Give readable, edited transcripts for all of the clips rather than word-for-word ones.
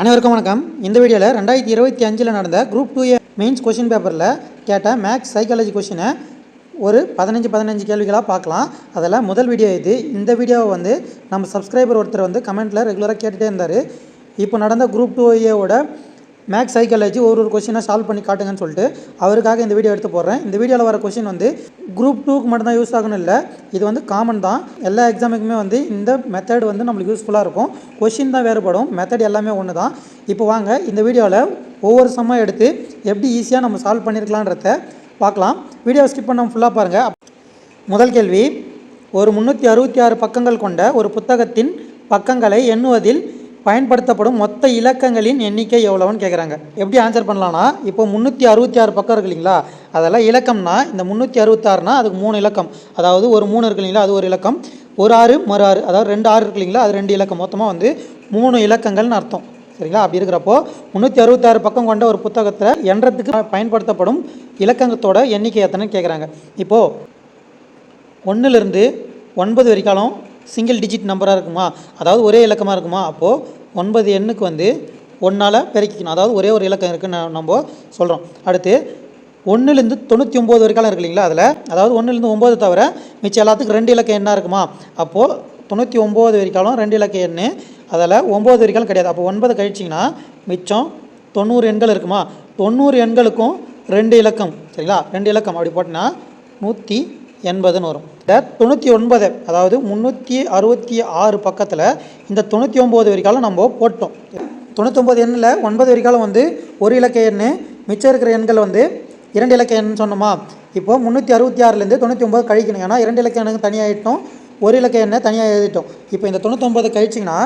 அனைவருக்கும் வணக்கம். இந்த வீடியோவில் 2025 நடந்த குரூப் 2A மெயின்ஸ் கொஷின் பேப்பரில் கேட்ட மேக்ஸ் சைக்காலஜி கொஷினை ஒரு 15 கேள்விகளாக பார்க்கலாம். அதில் முதல் வீடியோ இது. இந்த வீடியோவை வந்து நம்ம சப்ஸ்கிரைபர் ஒருத்தர் கமெண்ட்டில் ரெகுலராக கேட்டுகிட்டே இருந்தார். இப்போ நடந்த குரூப் 2Aவோட மேக்ஸ் சைக்காலஜி ஒரு கொஷினை சால்வ் பண்ணி காட்டுங்கன்னு சொல்லிட்டு அவருக்காக இந்த வீடியோ எடுத்து போடுறேன். இந்த வீடியோவில் வர கொஷின் குரூப் 2க்கு மட்டும்தான் யூஸ் ஆகணும் இல்லை, இது காமன் தான். எல்லா எக்ஸாமுக்குமே இந்த மெத்தட் நம்மளுக்கு யூஸ்ஃபுல்லாக இருக்கும். கொஷின் தான் வேறுபடும், மெத்தட் எல்லாமே ஒன்று தான். இப்போ வாங்க இந்த வீடியோவில் ஒவ்வொரு சம்மாக எடுத்து எப்படி ஈஸியாக நம்ம சால்வ் பண்ணியிருக்கலான்றத பார்க்கலாம். வீடியோவை ஸ்கிப் பண்ணாமல் ஃபுல்லாக பாருங்கள். முதல் கேள்வி, ஒரு 366 பக்கங்கள் கொண்ட ஒரு புத்தகத்தின் பக்கங்களை எண்ணுவதில் பயன்படுத்தப்படும் மொத்த இலக்கங்களின் எண்ணிக்கை எவ்வளோன்னு கேட்குறாங்க. எப்படி ஆன்சர் பண்ணலான்னா, இப்போ 366 பக்கம் இருக்கு இல்லைங்களா, அதெல்லாம் இலக்கம்னா இந்த 366னா அதுக்கு 3 இலக்கம், அதாவது ஒரு 3 இருக்கு இல்லைங்களா, அது ஒரு இலக்கம், ஒரு 6 மறு 6, அதாவது 2 6 இருக்கு இல்லைங்களா, அது 2 இலக்கம், மொத்தமாக 3 இலக்கங்கள்னு அர்த்தம். சரிங்களா? அப்படி இருக்கிறப்போ 366 பக்கம் கொண்ட ஒரு புத்தகத்தில் எண்றதுக்கு பயன்படுத்தப்படும் இலக்கங்களோட எண்ணிக்கை எத்தனைன்னு கேட்குறாங்க. இப்போது 1லேருந்து 9 வரைக்கும் சிங்கிள் டிஜிட் நம்பராக இருக்குமா, அதாவது ஒரே இலக்கமாக இருக்குமா, அப்போது 9 எண்ணுக்கு 1ஆல் பெருக்கிக்கணும், அதாவது ஒரே ஒரு இலக்கம் இருக்குன்னு நம்ம சொல்கிறோம். அடுத்து 1லேருந்து 99 வரைக்கும் இருக்கு இல்லைங்களா, அதில் அதாவது 1லேருந்து 9 தவிர மிச்சம் எல்லாத்துக்கும் 2 இலக்கம் எண்ணாக இருக்குமா, அப்போது 99 வரைக்கும் 2 இலக்க எண்ணு, அதில் 9 வரைக்கும் கிடையாது. அப்போ 9 கழிச்சிங்கன்னா மிச்சம் 90 எண்கள் இருக்குமா, 90 எண்களுக்கும் 2 இலக்கம். சரிங்களா? 2 இலக்கம் அப்படி போட்டிங்கன்னா 180ன்னு வரும். இந்த 99, அதாவது 366 பக்கத்தில் இந்த 99 வரைக்கும் நம்ம போட்டோம். 99 எண்ணில் 9 வரைக்கும் ஒரு இலக்க எண்ணு, மிச்சம் இருக்கிற எண்கள் 2 இலக்க எண்ணு சொன்னோமா. இப்போது 366லேருந்து 99 கழிக்கணும், ஏன்னா 2 இலக்க எண்ணுக்கு தனியாக ஆகிட்டோம், ஒரு இலக்க எண்ணை தனியாக எழுதிட்டோம். இப்போ இந்த 99 கழிச்சிங்கன்னா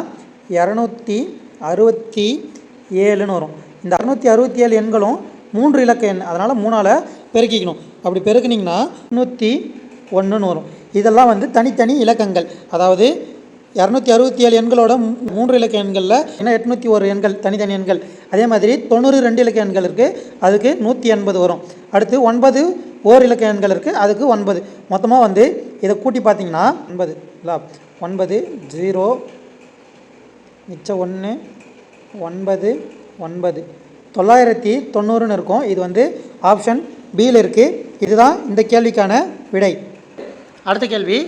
267ன்னு வரும். இந்த 267 எண்களும் 3 இலக்க எண், அதனால் 3ஆல் பெருக்கிக்கணும். அப்படி பெருக்குனிங்கன்னா 101ன்னு வரும். இதெல்லாம் தனித்தனி இலக்கங்கள், அதாவது 267 எண்களோட 3 இலக்க எண்களில் என்ன 801 எண்கள் தனித்தனி எண்கள். அதே மாதிரி 90 2 இலக்க எண்கள் இருக்குது, அதுக்கு 180 வரும். அடுத்து 9 ஓர் இலக்க எண்கள் இருக்குது, அதுக்கு 9. மொத்தமாக இதை கூட்டி பார்த்தீங்கன்னா 9 இல்லை, 9 0 மிச்சம் 1 9 9 990ன்னு இருக்கும். இது ஆப்ஷன் பியில் இருக்குது. இதுதான் இந்த கேள்விக்கான விடை. அடுத்த கேள்வி,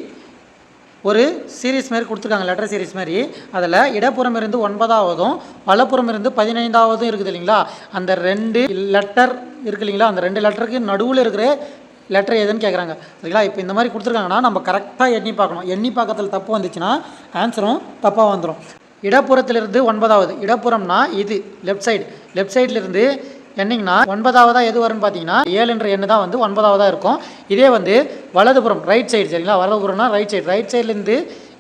ஒரு சீரீஸ் மாதிரி கொடுத்துருக்காங்க, லெட்டர் சீரீஸ் மாதிரி. அதில் இடப்புறம் இருந்து 9ஆவதும் வலப்புறம் இருந்து 15ஆவதும் இருக்குது இல்லைங்களா, அந்த 2 லெட்டர் இருக்குது இல்லைங்களா, அந்த 2 லெட்டருக்கு நடுவில் இருக்கிற லெட்டர் எதுன்னு கேட்குறாங்க. சரிங்களா? இப்போ இந்த மாதிரி கொடுத்துருக்காங்கன்னா நம்ம கரெக்டாக எண்ணி பார்க்கணும். எண்ணி பார்க்கறதுல தப்பு வந்துச்சுன்னா ஆன்சரும் தப்பாக வந்துடும். இடப்புறத்திலிருந்து 9ஆவது, இடப்புறம்னா இது லெஃப்ட் சைட்லேருந்து எண்ணிங்கன்னா 9ஆவதாக எது வரும்னு பார்த்தீங்கன்னா 7என்ற எண்ணு தான் 9ஆவதாக இருக்கும். இதே வலதுபுறம் ரைட் சைடு, சரிங்களா, வலதுபுறம்னா ரைட் சைட்லேருந்து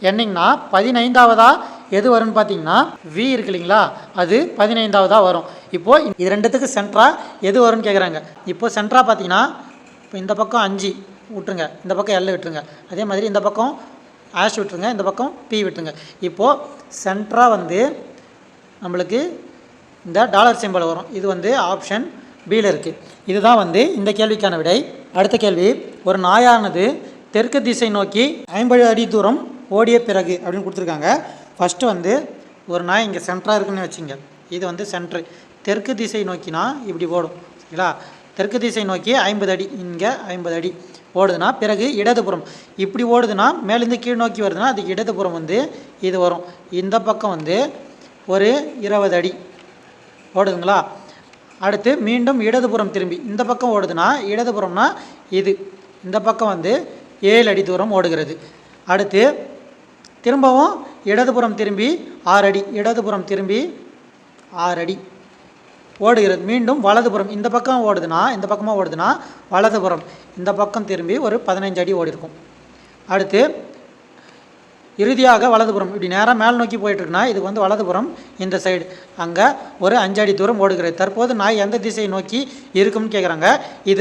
எண்ணிங்கன்னா 15ஆவதாக எது வரும்னு பார்த்தீங்கன்னா வி இருக்கு இல்லைங்களா, அது 15ஆவதாக வரும். இப்போது இது ரெண்டுத்துக்கு சென்ட்ராக எது வரும்னு கேட்குறாங்க. இப்போது சென்ட்ராக பார்த்தீங்கன்னா இப்போ இந்த பக்கம் 5 விட்டுருங்க, இந்த பக்கம் எல் விட்டுருங்க, அதே மாதிரி இந்த பக்கம் ஆஷ் விட்டுருங்க, இந்த பக்கம் பி விட்டுருங்க. இப்போது சென்ட்ராக நம்மளுக்கு இந்த டாலர் சிம்பிள் வரும். இது ஆப்ஷன் பியில் இருக்குது. இதுதான் இந்த கேள்விக்கான விடை. அடுத்த கேள்வி, ஒரு நாயானது தெற்கு திசை நோக்கி 50 அடி தூரம் ஓடிய பிறகு அப்படின்னு கொடுத்துருக்காங்க. ஃபஸ்ட்டு ஒரு நாய் இங்கே சென்டராக இருக்குன்னு வச்சுங்க, இது சென்ட்ரு. தெற்கு திசை நோக்கினா இப்படி ஓடும், சரிங்களா, தெற்கு திசை நோக்கி 50 அடி, இங்கே 50 அடி ஓடுதுன்னா பிறகு இடதுபுறம் இப்படி ஓடுதுன்னா மேலேருந்து கீழ் நோக்கி வருதுன்னா அதுக்கு இடதுபுறம் இது வரும். இந்த பக்கம் ஒரு 20 அடி ஓடுதுங்களா. அடுத்து மீண்டும் இடதுபுறம் திரும்பி இந்த பக்கம் ஓடுதுன்னா இடதுபுறம்னா இது, இந்த பக்கம் 7 அடி தூரம் ஓடுகிறது. அடுத்து திரும்பவும் இடதுபுறம் திரும்பி 6 அடி, இடதுபுறம் திரும்பி 6 அடி ஓடுகிறது. மீண்டும் வலதுபுறம் இந்த பக்கம் ஓடுதுன்னா இந்த பக்கமாக ஓடுதுன்னா வலதுபுறம் இந்த பக்கம் திரும்பி ஒரு 15 அடி ஓடி இருக்கும். அடுத்து இறுதியாக வலதுபுறம் இப்படி நேராக மேல் நோக்கி போயிட்டுருக்குன்னா இது வலதுபுறம் இந்த சைடு அங்கே ஒரு 5 அடி தூரம் ஓடுகிறது. தற்போது நாய் எந்த திசையை நோக்கி இருக்கும்னு கேட்குறாங்க. இது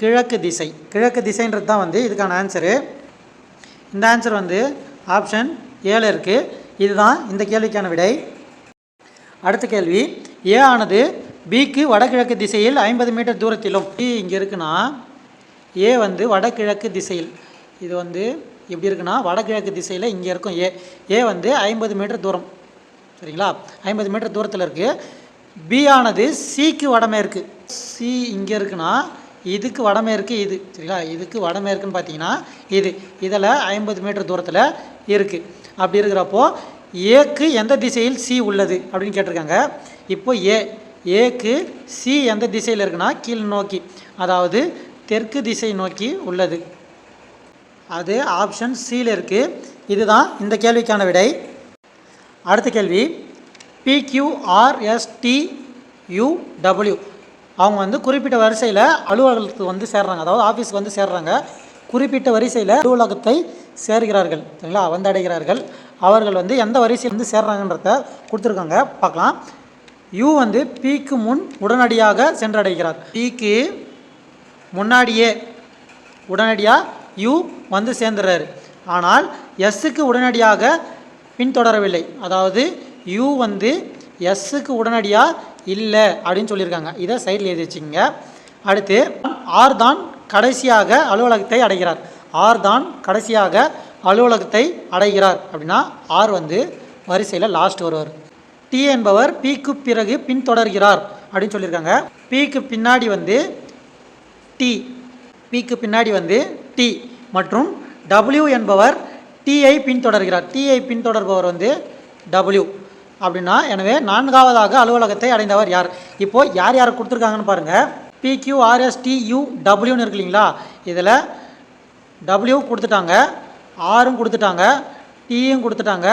கிழக்கு திசை. கிழக்கு திசைன்றது தான் இதுக்கான ஆன்சரு. இந்த ஆன்சர் ஆப்ஷன் 7 இருக்குது. இதுதான் இந்த கேள்விக்கான விடை. அடுத்த கேள்வி, ஏ ஆனது பிக்கு வடகிழக்கு திசையில் 50 மீட்டர் தூரத்திலும், பி இங்கே இருக்குன்னா ஏ வடகிழக்கு திசையில், இது எப்படி இருக்குன்னா வடகிழக்கு திசையில் இங்கே இருக்கும் ஏ 50 மீட்டர் தூரம், சரிங்களா, 50 மீட்டர் தூரத்தில் இருக்குது. பி ஆனது சிக்கு வடமேற்கு. சி இங்கே இருக்குன்னா இதுக்கு வடமேற்கு இது. சரிங்களா, இதுக்கு வடமேற்குன்னு பார்த்தீங்கன்னா இதில் 50 மீட்டர் தூரத்தில் இருக்குது. அப்படி இருக்கிறப்போ ஏக்கு எந்த திசையில் சி உள்ளது அப்படின்னு கேட்டிருக்காங்க. இப்போ ஏக்கு சி எந்த திசையில் இருக்குன்னா கீழ் நோக்கி, அதாவது தெற்கு திசை நோக்கி உள்ளது. அது ஆப்ஷன் சியில் இருக்குது. இதுதான் இந்த கேள்விக்கான விடை. அடுத்த கேள்வி, PQRSTUW அவங்க குறிப்பிட்ட வரிசையில் அலுவலகத்துக்கு சேர்றாங்க, அதாவது ஆஃபீஸுக்கு சேர்றாங்க. குறிப்பிட்ட வரிசையில் அலுவலகத்தை சேர்கிறார்கள். சரிங்களா, அடைகிறார்கள். அவர்கள் எந்த வரிசையில் சேர்றாங்கன்றத கொடுத்துருக்காங்க, பார்க்கலாம். யூ பிக்கு முன் உடனடியாக சென்றடைகிறார். பிக்கு முன்னாடியே உடனடியாக யூ சேர்ந்துடுறாரு. ஆனால் எஸ்ஸுக்கு உடனடியாக பின்தொடரவில்லை. அதாவது யூ எஸ்ஸுக்கு உடனடியாக இல்லை அப்படின்னு சொல்லியிருக்காங்க. இதை சைடில் எழுதி வச்சுக்கோங்க. அடுத்து ஆர் தான் கடைசியாக அலுவலகத்தை அடைகிறார். ஆர் தான் கடைசியாக அலுவலகத்தை அடைகிறார் அப்படின்னா ஆர் வரிசையில் லாஸ்ட் வருவார். டி என்பவர் பிக்கு பிறகு பின்தொடர்கிறார் அப்படின்னு சொல்லியிருக்காங்க. பிக்கு பின்னாடி டி, பிக்கு பின்னாடி டி மற்றும் டபிள்யூ என்பவர் டிஐ பின்தொடர்கிறார். டிஐ பின்தொடர்பவர் டபிள்யூ அப்படின்னா, எனவே நான்காவதாக அலுவலகத்தை அடைந்தவர் யார்? இப்போது யார் யார் கொடுத்துருக்காங்கன்னு பாருங்கள். PQRSTUWன்னு இருக்கு இல்லைங்களா, இதில் டபிள்யூ கொடுத்துட்டாங்க, ஆரும் கொடுத்துட்டாங்க, டியும் கொடுத்துட்டாங்க,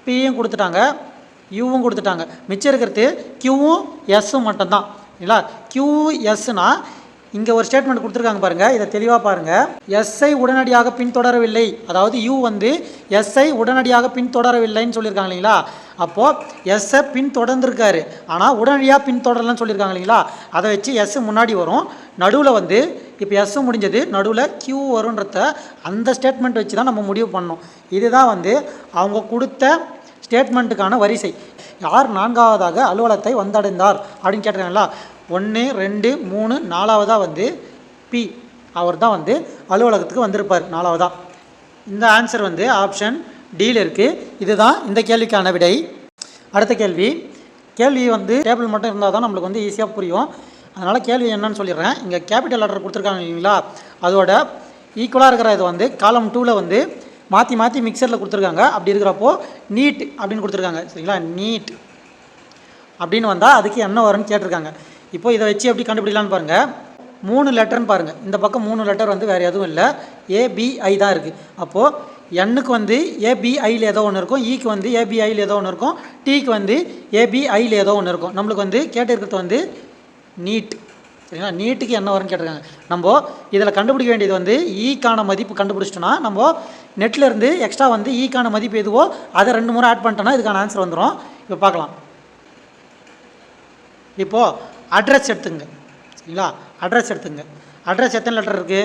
பியும் கொடுத்துட்டாங்க, யூவும் கொடுத்துட்டாங்க. மிச்சம் இருக்கிறது கியூவும் எஸ்ஸும் மட்டும்தான். இல்லைங்களா, QSனா இங்கே ஒரு ஸ்டேட்மெண்ட் கொடுத்துருக்காங்க பாருங்கள், இதை தெளிவாக பாருங்கள். எஸ்ஐ உடனடியாக பின்தொடரவில்லை, அதாவது யூ எஸ்ஐ உடனடியாக பின்தொடரவில்லைன்னு சொல்லியிருக்காங்க இல்லைங்களா. அப்போது எஸ்ஸை பின்தொடர்ந்துருக்காரு, ஆனால் உடனடியாக பின்தொடரலன்னு சொல்லியிருக்காங்க இல்லைங்களா. அதை வச்சு எஸ் முன்னாடி வரும், நடுவில் இப்போ எஸ் முடிஞ்சது, நடுவில் கியூ வரும்ன்றத அந்த ஸ்டேட்மெண்ட் வச்சு தான் நம்ம முடிவு பண்ணோம். இதுதான் அவங்க கொடுத்த ஸ்டேட்மெண்ட்டுக்கான வரிசை. யார் நான்காவதாக அலுவலகத்தை வந்தடைந்தார் அப்படின்னு கேட்டிருக்காங்களா. 1 2 3 4வதாக பி, அவர் தான் அலுவலகத்துக்கு வந்திருப்பார் நாலாவதாக. இந்த ஆன்சர் ஆப்ஷன் டியில் இருக்குது. இதுதான் இந்த கேள்விக்கான விடை. அடுத்த கேள்வி டேபிள் மட்டும் இருந்தால் தான் நம்மளுக்கு ஈஸியாக புரியும். அதனால் கேள்வி என்னன்னு சொல்லிடுறேன். இங்கே கேபிட்டல் லெட்டர் கொடுத்துருக்காங்க இல்லைங்களா, அதோட ஈக்குவலாக இருக்கிற இது காலம் 2ல் மாற்றி மாற்றி மிக்சரில் கொடுத்துருக்காங்க. அப்படி இருக்கிறப்போ நீட் அப்படின்னு கொடுத்துருக்காங்க. சரிங்களா, நீட் அப்படின்னு வந்தால் அதுக்கு என்ன வரும்னு கேட்டிருக்காங்க. இப்போ இதை வச்சு எப்படி கண்டுபிடிக்கலான்னு பாருங்கள். 3 லெட்டர்னு பாருங்கள், இந்த பக்கம் 3 லெட்டர் வேறு எதுவும் இல்லை, ஏபிஐ தான் இருக்குது. அப்போது எண்ணுக்கு ஏபிஐயில் ஏதோ ஒன்று இருக்கும், ஈக்கு ஏபிஐயில் ஏதோ ஒன்று இருக்கும், டிக்கு ஏபிஐயில் ஏதோ ஒன்று இருக்கும். நம்மளுக்கு கேட்டிருக்கிறது நீட். சரிங்களா, நீட்டுக்கு என்ன வரும்னு கேட்டிருக்காங்க. நம்ம இதில் கண்டுபிடிக்க வேண்டியது ஈக்கான மதிப்பு கண்டுபிடிச்சிட்டோன்னா, நம்ம நெட்டில் இருந்து எக்ஸ்ட்ரா ஈக்கான மதிப்பு எதுவோ அதை 2 முறை ஆட் பண்ணிட்டோன்னா இதுக்கான ஆன்சர் வந்துடும். இப்போ பார்க்கலாம். இப்போது அட்ரஸ் எடுத்துங்க. சரிங்களா, அட்ரஸ் எடுத்துங்க. அட்ரஸ் எத்தனை லெட்டர் இருக்குது?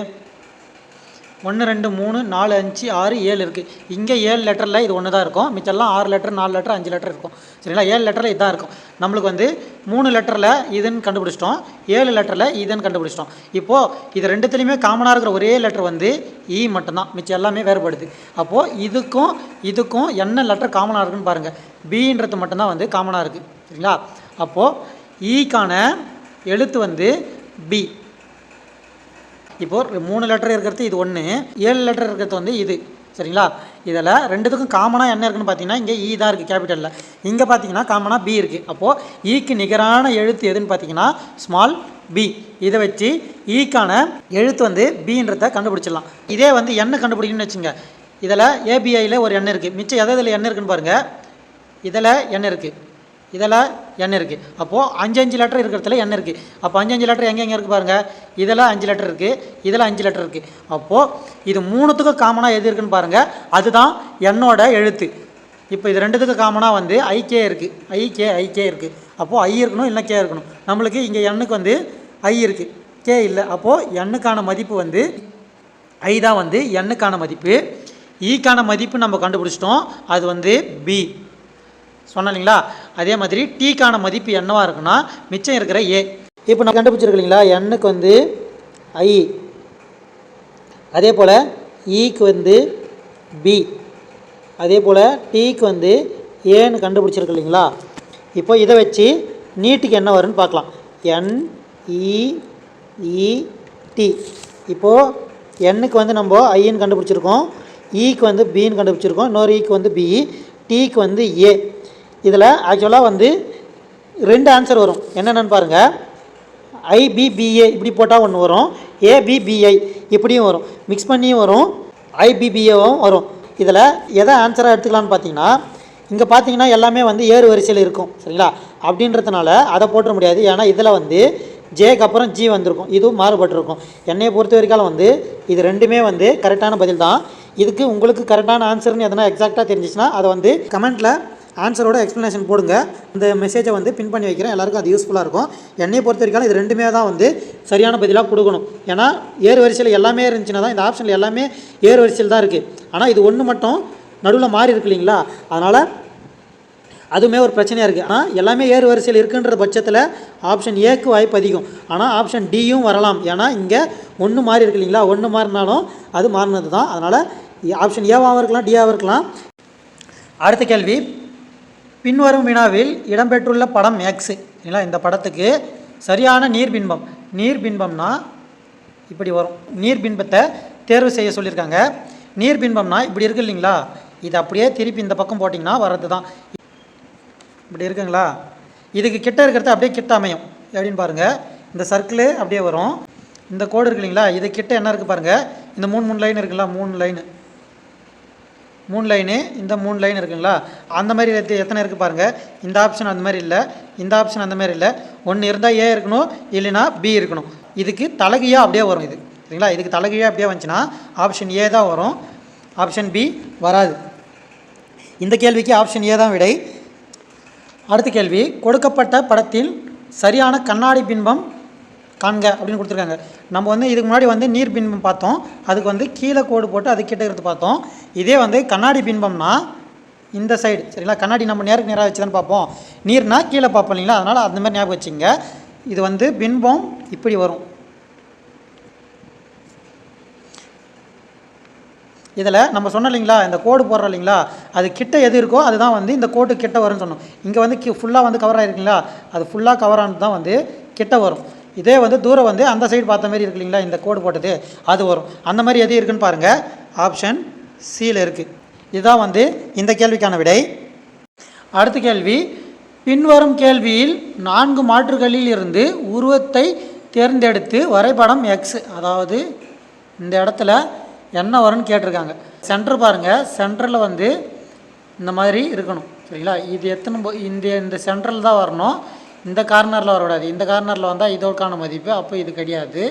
1 2 3 4 5 6 7 இருக்குது. இங்கே 7 லெட்டரில் இது ஒன்று தான் இருக்கும், மிச்செல்லாம் 6 லெட்டர் 4 லெட்டர் 5 லெட்டர் இருக்கும். சரிங்களா, 7 லெட்டரில் இதுதான் இருக்கும். நம்மளுக்கு 3 லெட்டரில் இதுன்னு கண்டுபிடிச்சிட்டோம், 7 லெட்டரில் இதுன்னு கண்டுபிடிச்சிட்டோம். இப்போது இது ரெண்டுத்துலேயுமே காமனாக இருக்கிற ஒரே லெட்டர் இ மட்டும்தான், மிச்சம் எல்லாமே வேறுபடுது. அப்போது இதுக்கும் என்ன லெட்டர் காமனாக இருக்குன்னு பாருங்கள். பின்றது மட்டும்தான் காமனாக இருக்குது. சரிங்களா, அப்போது ஈக்கான எழுத்து பி. இப்போது 3 லெட்டர் இருக்கிறது இது 1, 7 லெட்டர் இருக்கிறது இது. சரிங்களா, இதில் ரெண்டுத்துக்கும் காமனாக என்ன இருக்குன்னு பார்த்தீங்கன்னா இங்கே ஈ தான் இருக்குது கேபிட்டலில், இங்கே பார்த்தீங்கன்னா காமனாக பி இருக்குது. அப்போது ஈக்கு நிகரான எழுத்து எதுன்னு பார்த்தீங்கன்னா ஸ்மால் பி. இதை வச்சு ஈக்கான எழுத்து பின்றதை கண்டுபிடிச்சிடலாம். இதே எண்ணெய் கண்டுபிடிக்கணும்னு வச்சுங்க. இதில் ஏபிஐயில் ஒரு எண்ணெய் இருக்குது, மிச்சம் இதில் எண்ணெய் இருக்குன்னு பாருங்கள். இதில் எண்ணெய் இருக்குது, இதில் எண்ணெய் இருக்குது. அப்போது 5 லெட்டர் இருக்கிறதுல எண்ணெய் இருக்குது. அப்போ 5 லெட்டர் எங்கே இருக்குது பாருங்கள். இதில் 5 லெட்டர் இருக்குது, இதில் 5 லெட்டர் இருக்குது. அப்போது இது 3த்துக்கும் காமனாக எது இருக்குன்னு பாருங்கள், அதுதான் என்னோட எழுத்து. இப்போ இது 2த்துக்கும் காமனாக ஐகே இருக்குது, ஐகே இருக்குது. அப்போது ஐ இருக்கணும் இல்லை கே இருக்கணும். நம்மளுக்கு இங்கே எண்ணுக்கு ஐ இருக்குது, கே இல்லை. அப்போது எண்ணுக்கான மதிப்பு ஐ தான் எண்ணுக்கான மதிப்பு. ஈக்கான மதிப்பு நம்ம கண்டுபிடிச்சிட்டோம், அது பி சொன்னோம் இல்லைங்களா. அதே மாதிரி டீக்கான மதிப்பு என்னவாக இருக்குன்னா மிச்சம் இருக்கிற ஏ. இப்போ நான் கண்டுபிடிச்சிருக்கு இல்லைங்களா, எண்ணுக்கு ஐ, அதே போல் ஈக்கு பி, அதே போல் டீக்கு ஏன்னு கண்டுபிடிச்சிருக்கு இல்லைங்களா? இப்போ இதை வச்சு நீட்டுக்கு என்ன வரும்னு பார்க்கலாம். NEET. இப்போது எண்ணுக்கு வந்து நம்ம ஐன்னு கண்டுபிடிச்சிருக்கோம், ஈக்கு வந்து பின்னு கண்டுபிடிச்சிருக்கோம், இன்னொரு ஈக்கு வந்து பி, டீக்கு வந்து ஏ. இதில் ஆக்சுவலாக வந்து 2 ஆன்சர் வரும். என்னென்னு பாருங்கள். IBBA இப்படி போட்டால் ஒன்று வரும், ABBI இப்படியும் வரும், மிக்ஸ் பண்ணியும் வரும், IBBAவும் வரும். இதில் எதை ஆன்சராக எடுத்துக்கலான்னு பார்த்தீங்கன்னா, இங்கே பார்த்தீங்கன்னா எல்லாமே வந்து ஏறு வரிசையில் இருக்கும் சரிங்களா? அப்படின்றதுனால அதை போட்ட முடியாது. ஏன்னா இதில் வந்து ஜேக்கு அப்புறம் ஜி வந்திருக்கும், இதுவும் மாறுபட்டிருக்கும். என்னையை பொறுத்த வரைக்கும் வந்து இது ரெண்டுமே வந்து கரெக்டான பதில் தான். இதுக்கு உங்களுக்கு கரெக்டான ஆன்சர்னு எதனா எக்ஸாக்டாக தெரிஞ்சிச்சுன்னா அதை வந்து கமெண்ட்டில் ஆன்சரோட எக்ஸ்ப்ளனேஷன் போடுங்க. இந்த மெசேஜை வந்து பின் பண்ணி வைக்கிறேன், எல்லாருக்கும் அது யூஸ்ஃபுல்லாக இருக்கும். என்னையை பொறுத்த வரைக்கும் இது ரெண்டுமே தான் வந்து சரியான பதிலாக கொடுக்கணும். ஏன்னா ஏறு வரிசையில் எல்லாமே இருந்துச்சுன்னா தான், இந்த ஆப்ஷனில் எல்லாமே ஏறு வரிசையில் தான் இருக்குது. ஆனால் இது ஒன்று மட்டும் நடுவில் மாறி இருக்கு இல்லைங்களா? அதனால் அதுவுமே ஒரு பிரச்சனையாக இருக்குது. ஆனால் எல்லாமே ஏறு வரிசையில் இருக்குன்ற பட்சத்தில் ஆப்ஷன் ஏக்கு வாய்ப்பு அதிகம். ஆனால் ஆப்ஷன் டியும் வரலாம். ஏன்னா இங்கே ஒன்று மாறி இருக்கு இல்லைங்களா? ஒன்று மாறினாலும் அது மாறினது தான். அதனால் ஆப்ஷன் ஏவாகவும் இருக்கலாம், டியாகவும் இருக்கலாம். அடுத்த கேள்வி, பின்வரும் வினாவில் இடம்பெற்றுள்ள படம் எக்ஸ் இல்லைங்களா? இந்த படத்துக்கு சரியான நீர்பின்பம், நீர்பின்பம்னா இப்படி வரும். நீர்பின்பத்தை தேர்வு செய்ய சொல்லியிருக்காங்க. நீர்பின்பம்னா இப்படி இருக்கு இல்லைங்களா? இது அப்படியே திருப்பி இந்த பக்கம் போட்டிங்கன்னா வர்றது தான். இப்படி இருக்குங்களா? இதுக்கு கிட்ட இருக்கிறது அப்படியே கிட்ட அமையும். எப்படின்னு பாருங்கள். இந்த சர்க்கிளு அப்படியே வரும், இந்த கோடு இருக்கு இல்லைங்களா? இது கிட்ட என்ன இருக்குது பாருங்கள். இந்த மூணு லைன் இருக்குங்களா? மூணு லைனு இந்த 3 லைன் இருக்குங்களா? அந்த மாதிரி எத்தனை இருக்குது பாருங்கள். இந்த ஆப்ஷன் அந்த மாதிரி இல்லை, இந்த ஆப்ஷன் அந்த மாதிரி இல்லை. ஒன்று இருந்தால் ஏ இருக்கணும், இல்லைனா பி இருக்கணும். இதுக்கு தலகையாக அப்படியே வரும் இது சரிங்களா? இதுக்கு தலகையாக அப்படியே வந்துச்சுன்னா ஆப்ஷன் ஏ தான் வரும், ஆப்ஷன் பி வராது. இந்த கேள்விக்கு ஆப்ஷன் ஏ தான் விடை. அடுத்த கேள்வி, கொடுக்கப்பட்ட படத்தில் சரியான கண்ணாடி பின்பம் காண்க அப்படின்னு கொடுத்துருக்காங்க. நம்ம வந்து இதுக்கு முன்னாடி வந்து நீர் பின்பம் பார்த்தோம், அதுக்கு வந்து கீழே கோடு போட்டு அது கிட்ட இருக்கிறது பார்த்தோம். இதே வந்து கண்ணாடி பின்பம்னா இந்த சைடு சரிங்களா? கண்ணாடி நம்ம நேருக்கு நேராக வச்சு தான் பார்ப்போம், நீர்னா கீழே பார்ப்போம் இல்லைங்களா? அதனால் அந்த மாதிரி ஞாபகம் வச்சுங்க. இது வந்து பின்பம் இப்படி வரும். இதில் நம்ம சொன்னோம் இல்லைங்களா, இந்த கோடு போடுறோம் இல்லைங்களா, அது கிட்ட எது இருக்கோ அதுதான் வந்து இந்த கோடு கிட்ட வரும்னு சொன்னோம். இங்கே வந்து ஃபுல்லாக வந்து கவர் ஆகிருக்குங்களா, அது ஃபுல்லாக கவர் ஆனது தான் வந்து கிட்ட வரும். இதே வந்து தூரம் வந்து அந்த சைடு பார்த்த மாதிரி இருக்கு இல்லைங்களா, இந்த கோடு போட்டது அது வரும். அந்த மாதிரி எது இருக்குன்னு பாருங்கள், ஆப்ஷன் சியில் இருக்குது. இதுதான் வந்து இந்த கேள்விக்கான விடை. அடுத்த கேள்வி, பின்வரும் கேள்வியில் 4 மாற்றுகளில் இருந்து உருவத்தை தேர்ந்தெடுத்து வரைபடம் எக்ஸ், அதாவது இந்த இடத்துல என்ன வரும்னு கேட்டிருக்காங்க. சென்டர் பாருங்கள், சென்டரில் வந்து இந்த மாதிரி இருக்கணும் சரிங்களா? இது இந்த சென்டரில் தான் வரணும், இந்த கார்னரில் வரக்கூடாது. இந்த கார்னரில் வந்தால் இதோக்கான மதிப்பு, அப்போ இது கிடையாது.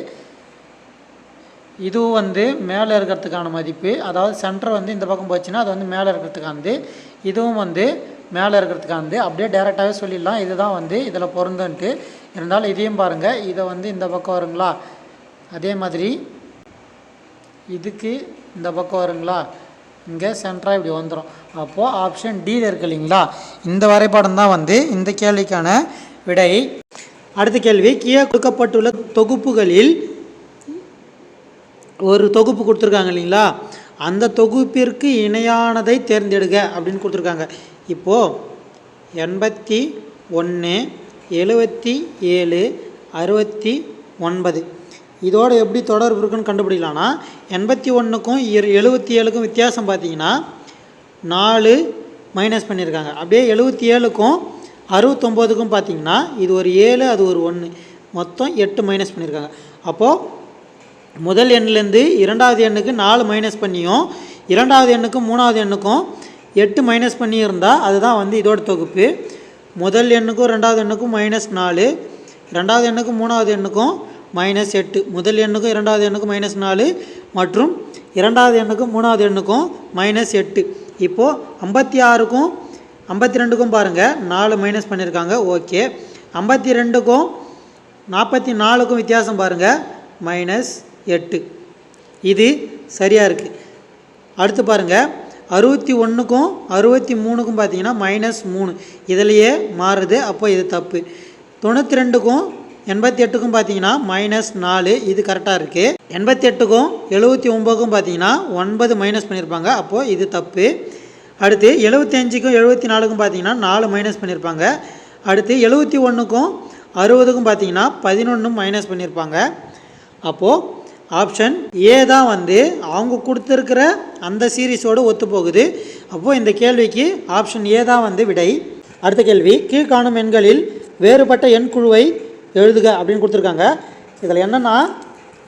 இதுவும் வந்து மேலே இருக்கிறதுக்கான மதிப்பு, அதாவது சென்டர் வந்து இந்த பக்கம் போச்சுன்னா அது வந்து மேலே இருக்கிறதுக்கானது, இதுவும் வந்து மேலே இருக்கிறதுக்கானது. அப்படியே டேரெக்டாகவே சொல்லிடலாம் இதுதான் வந்து இதில் பொருந்துன்ட்டு. இருந்தாலும் இதையும் பாருங்கள், இதை வந்து இந்த பக்கம் வருங்களா, அதே மாதிரி இதுக்கு இந்த பக்கம் வருங்களா, இங்கே சென்டராக இப்படி வந்துடும். அப்போது ஆப்ஷன் டியில் இருக்கு இல்லைங்களா? இந்த வரைபடம் தான் வந்து இந்த கேள்விக்கான விடை. அடுத்த கேள்வி, கீழே கொடுக்கப்பட்டுள்ள தொகுப்புகளில் ஒரு தொகுப்பு கொடுத்துருக்காங்க இல்லைங்களா, அந்த தொகுப்பிற்கு இணையானதை தேர்ந்தெடுக்க அப்படின்னு கொடுத்துருக்காங்க. இப்போது 81, 77, 69 இதோடு எப்படி தொடர்பு இருக்குன்னு கண்டுபிடிக்கலாம்னா, 81க்கும் 77க்கும் வித்தியாசம் பார்த்தீங்கன்னா 4 மைனஸ் பண்ணியிருக்காங்க. அப்படியே 77க்கும் 69க்கும் பார்த்தீங்கன்னா இது ஒரு 7, அது ஒரு 1, மொத்தம் 8 மைனஸ் பண்ணியிருக்காங்க. அப்போது முதல் எண்ணிலேருந்து இரண்டாவது எண்ணுக்கு 4 மைனஸ் பண்ணியும், இரண்டாவது எண்ணுக்கும் மூணாவது எண்ணுக்கும் 8 மைனஸ் பண்ணியிருந்தால் அதுதான் வந்து இதோட தொகுப்பு. முதல் எண்ணுக்கும் ரெண்டாவது எண்ணுக்கும் -4, ரெண்டாவது எண்ணுக்கும் மூணாவது எண்ணுக்கும் -8, முதல் எண்ணுக்கும் இரண்டாவது எண்ணுக்கும் -4 மற்றும் இரண்டாவது எண்ணுக்கும் மூணாவது எண்ணுக்கும் -8. இப்போது 56க்கும் 52க்கும் பாருங்கள் 4 மைனஸ் பண்ணியிருக்காங்க. ஓகே, 52க்கும் 44க்கும் வித்தியாசம் பாருங்கள் -8. இது சரியாக இருக்குது. அடுத்து பாருங்கள் 61க்கும் 63க்கும் பார்த்தீங்கன்னா -3, இதிலையே மாறுது, அப்போ இது தப்பு. 92க்கும் 88க்கும் பார்த்தீங்கன்னா -4, இது கரெக்டாக இருக்குது. 88க்கும் 79க்கும் பார்த்தீங்கன்னா 9 மைனஸ் பண்ணியிருப்பாங்க, அப்போது இது தப்பு. அடுத்து 75க்கும் 74க்கும் பார்த்தீங்கன்னா 4 மைனஸ் பண்ணியிருப்பாங்க. அடுத்து 71க்கும் 60க்கும் பார்த்தீங்கன்னா 11 மைனஸ் பண்ணியிருப்பாங்க. அப்போது ஆப்ஷன் ஏ தான் வந்து அவங்க கொடுத்துருக்கிற அந்த சீரீஸோடு ஒத்து போகுது. அப்போது இந்த கேள்விக்கு ஆப்ஷன் ஏ தான் வந்து விடை. அடுத்த கேள்வி, கீழ்காணும் எண்களில் வேறுபட்ட எண் குழுவை எழுதுக அப்படின்னு கொடுத்துருக்காங்க. இதில் என்னென்னா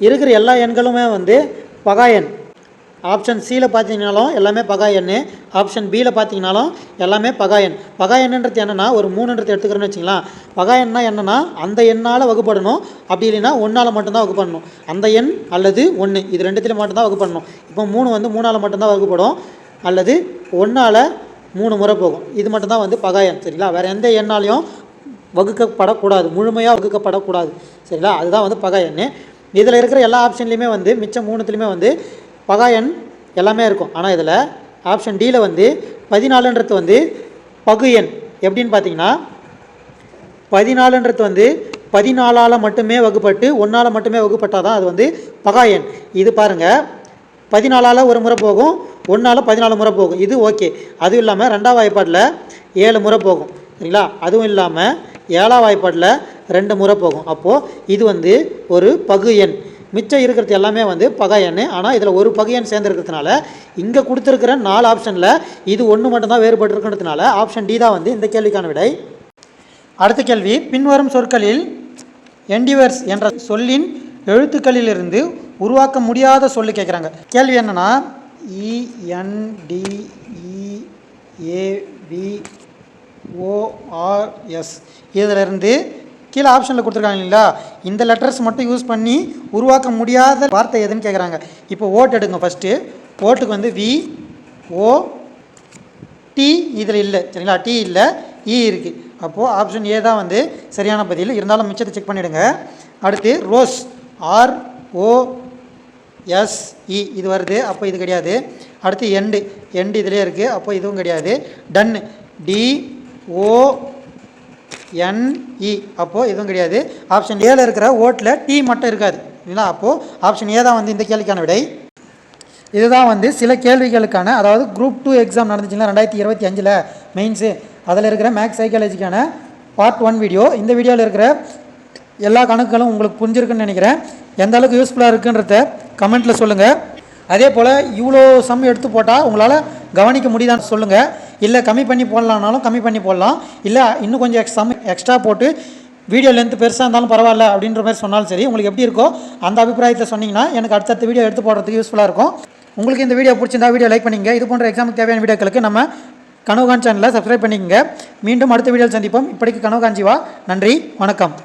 இருக்கிற எல்லா எண்களுமே வந்து பகா எண். ஆப்ஷன் சியில் பார்த்தீங்கன்னாலும் எல்லாமே பகா எண், ஆப்ஷன் பியில் பார்த்தீங்கன்னாலும் எல்லாமே பகா எண். பகா எண்ணுன்றது என்னென்னா ஒரு 3ன்றது எடுத்துக்கிறேன்னு வச்சிங்களேன். பகா எண்ணா என்னென்னா அந்த எண்ணால் வகுப்படணும், அப்படி இல்லைன்னா 1ஆல் மட்டும்தான் வகுப்படணும். அந்த எண் அல்லது 1 இது ரெண்டுத்திலும் மட்டும்தான் வகுப்படணும். இப்போ 3 வந்து 3ஆல் மட்டும்தான் வகுப்படும், அல்லது 1ஆல் 3 முறை போகும். இது மட்டும்தான் வந்து பகா எண். சரிங்களா? வேறு எந்த எண்ணாலையும் வகுக்கப்படக்கூடாது, முழுமையாக வகுக்கப்படக்கூடாது. சரிங்களா? அதுதான் வந்து பகா எண். இதில் இருக்கிற எல்லா ஆப்ஷன்லேயுமே வந்து மிச்சம் 3த்துலேயுமே வந்து பகா எண் எல்லாமே இருக்கும். ஆனால் இதில் ஆப்ஷன் டியில் வந்து 14ன்றது வந்து பகு எண். எப்படின்னு பார்த்தீங்கன்னா 14ன்றது வந்து 14ஆல் மட்டுமே வகுப்பட்டு 1ஆல் மட்டுமே வகுப்பட்டால் தான் அது வந்து பகா எண். இது பாருங்கள், 14ஆல் ஒரு முறை போகும், 1ஆல் 14 முறை போகும். இது ஓகே. அதுவும் இல்லாமல் 2ஆம் வாய்ப்பாட்டில் 7 முறை போகும். சரிங்களா? அதுவும் இல்லாமல் 7ஆம் வாய்ப்பாட்டில் 2 முறை போகும். அப்போது இது வந்து ஒரு பகு எண். மிச்சம் இருக்கிறது எல்லாமே வந்து பகா எண். ஆனால் இதில் ஒரு பகு எண் சேர்ந்துருக்கிறதுனால இங்கே கொடுத்துருக்கிற 4 ஆப்ஷனில் இது 1 மட்டும்தான் வேறுபட்டு இருக்கிறதுனால ஆப்ஷன் டி தான் வந்து இந்த கேள்விக்கான விடை. அடுத்த கேள்வி, பின்வரும் சொற்களில் எண்டிவர்ஸ் என்ற சொல்லின் எழுத்துக்களிலிருந்து உருவாக்க முடியாத சொல்லு கேட்குறாங்க. கேள்வி என்னென்னா ENDEAVORS இதிலிருந்து கீழே ஆப்ஷனில் கொடுத்துருக்காங்க இல்லைங்களா, இந்த லெட்டர்ஸ் மட்டும் யூஸ் பண்ணி உருவாக்க முடியாத வார்த்தை எதுன்னு கேட்குறாங்க. இப்போ ஓட் எடுங்க. ஃபஸ்ட்டு ஓட்டுக்கு வந்து VOT இதில் இல்லை. சரிங்களா? டி இல்லை, இ இருக்குது. அப்போது ஆப்ஷன் ஏ தான் வந்து சரியான பதில். இருந்தாலும் மிச்சத்தை செக் பண்ணிவிடுங்க. அடுத்து ரோஸ் ROSE இது வருது, அப்போ இது கிடையாது. அடுத்து எண்டு இதிலே இருக்குது, அப்போ இதுவும் கிடையாது. டன்னு DONE அப்போது இதுவும் கிடையாது. ஆப்ஷன் ஏல இருக்கிற ஓட்டில் டி மட்டும் இருக்காது இல்லைங்களா? அப்போது ஆப்ஷன் ஏ தான் வந்து இந்த கேள்விக்கான விடை. இதுதான் வந்து சில கேள்விகளுக்கான, அதாவது குரூப் 2 எக்ஸாம் நடந்துச்சுன்னா 2025 மெயின்ஸு, அதில் இருக்கிற மேக்ஸ் சைக்காலஜிக்கான பார்ட் 1 வீடியோ. இந்த வீடியோவில் இருக்கிற எல்லா கணக்குகளும் உங்களுக்கு புரிஞ்சிருக்குன்னு நினைக்கிறேன். எந்த அளவுக்கு யூஸ்ஃபுல்லாக இருக்குன்றத கமெண்ட்டில் சொல்லுங்கள். அதே போல் இவ்வளோ சம் எடுத்து போட்டால் உங்களால் கவனிக்க முடியுதான்னு சொல்லுங்கள். இல்லை கம்மி பண்ணி போடலான்னாலும் கம்மி பண்ணி போடலாம். இல்லை இன்னும் கொஞ்சம் சம் எக்ஸ்ட்ரா போட்டு வீடியோ லென்த் பெருசாக இருந்தாலும் பரவாயில்ல அப்படின்ற மாதிரி சொன்னாலும் சரி, உங்களுக்கு எப்படி இருக்கோ அந்த அபிப்பிராயத்தில் சொன்னீங்கன்னா எனக்கு அடுத்தடுத்த வீடியோ எடுத்து போடுறதுக்கு யூஸ்ஃபுல்லாக இருக்கும். உங்களுக்கு இந்த வீடியோ பிடிச்சிருந்தா வீடியோ லைக் பண்ணிங்க. இது போன்ற எக்ஸாமுக்கு தேவையான வீடியோக்களுக்கு நம்ம கனவுகான் சேனலை சப்ஸ்கிரைப் பண்ணிக்கங்க. மீண்டும் அடுத்த வீடியோவில் சந்திப்போம். இப்படிக்கு கனவுகான் ஜீவா. நன்றி, வணக்கம்.